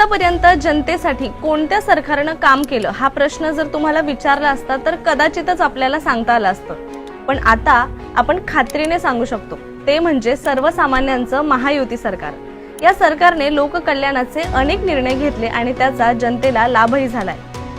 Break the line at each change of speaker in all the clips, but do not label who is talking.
आतापर्यंत जनतेसाठी कोणत्या सरकारनं काम केलं हा प्रश्न जर तुम्हाला विचारला असता तर कदाचितच आपल्याला सांगता आलं असतं, पण आता आपण खात्रीने सांगू शकतो ते म्हणजे सर्वसामान्यांचं महायुती सरकार। या सरकारने लोककल्याणाचे अनेक निर्णय घेतले आणि त्याचा जनतेला लाभही झालाय।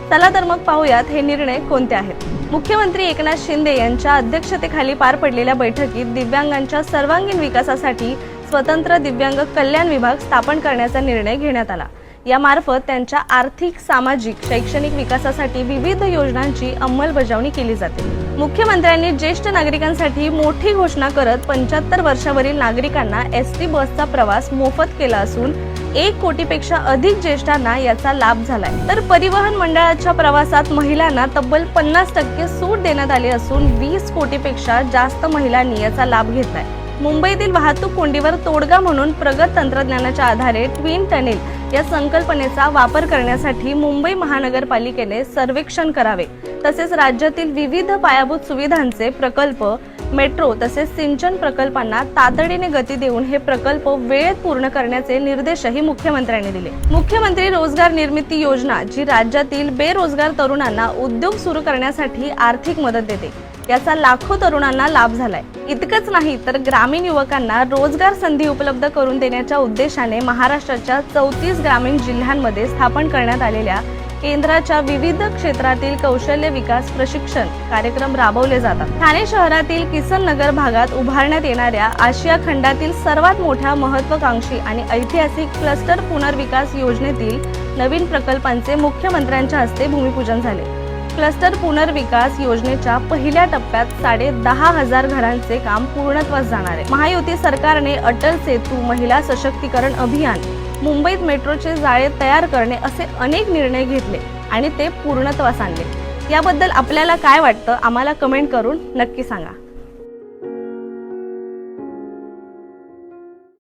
चला तर मग पाहूयात हे निर्णय कोणते आहेत। मुख्यमंत्री एकनाथ शिंदे यांच्या अध्यक्षतेखाली पार पडलेल्या बैठकीत दिव्यांगांच्या सर्वांगीण विकासासाठी स्वतंत्र दिव्यांग कल्याण विभाग स्थापन करण्याचा निर्णय घेण्यात आला। यामार्फत त्यांच्या आर्थिक, सामाजिक, शैक्षणिक विकासासाठी विविध योजनांची अंमलबजावणी केली जाते। मुख्यमंत्र्यांनी ज्येष्ठ नागरिकांसाठी मोठी घोषणा करत 75 वर्षावरील नागरिकांना एसटी बसचा प्रवास मोफत केला असून 1 कोटीपेक्षा अधिक ज्येष्ठांना याचा लाभ झालाय। तर परिवहन मंडळाच्या प्रवासात महिलांना तब्बल 50% सूट देण्यात आली असून 20 कोटीपेक्षा जास्त महिलांनी याचा लाभ घेतलाय। मुंबईतील वाहतूक कोंडीवर तोडगा म्हणून प्रगत तंत्रज्ञानाच्या आधारे ट्विन टनेल या संकल्पनेचा वापर करण्यासाठी मुंबई महानगरपालिकेने सर्वेक्षण करावे, तसेच राज्यातील विविध पायाभूत सुविधांचे प्रकल्प, मेट्रो तसेच सिंचन प्रकल्पांना तातडीने गती देऊन हे प्रकल्प वेळेत पूर्ण करण्याचे निर्देशही मुख्यमंत्र्यांनी दिले। मुख्यमंत्री रोजगार निर्मिती योजना जी राज्यातील बेरोजगार तरुणांना उद्योग सुरू करण्यासाठी आर्थिक मदत देते, याचा लाखो तरुणांना लाभ झालाय। इतकंच नाही तर ग्रामीण युवकांना रोजगार संधी उपलब्ध करून देण्याच्या उद्देशाने महाराष्ट्राच्या 34 ग्रामीण जिल्ह्यांमध्ये स्थापन करण्यात आलेल्या केंद्राच्या विविध क्षेत्रातील कौशल्य विकास प्रशिक्षण कार्यक्रम राबवले जातात। ठाणे शहरातील किसन नगर भागात उभारण्यात येणाऱ्या आशिया खंडातील सर्वात मोठ्या महत्त्वाकांक्षी आणि ऐतिहासिक क्लस्टर पुनर्विकास योजनेतील नवीन प्रकल्पांचे मुख्यमंत्र्यांच्या हस्ते भूमिपूजन झाले। क्लस्टर पुनर्विकास योजनेच्या पहिल्या टप्प्यात 10,500 घरांचे काम पूर्णत्वास जाणार आहे। महायुती सरकारने अटल सेतू, महिला सशक्तीकरण अभियान, मुंबईत मेट्रोचे जाळे तयार करणे असे अनेक निर्णय घेतले आणि ते पूर्णत्वास आणले। याबद्दल आपल्याला काय वाटतं आम्हाला कमेंट करून नक्की सांगा।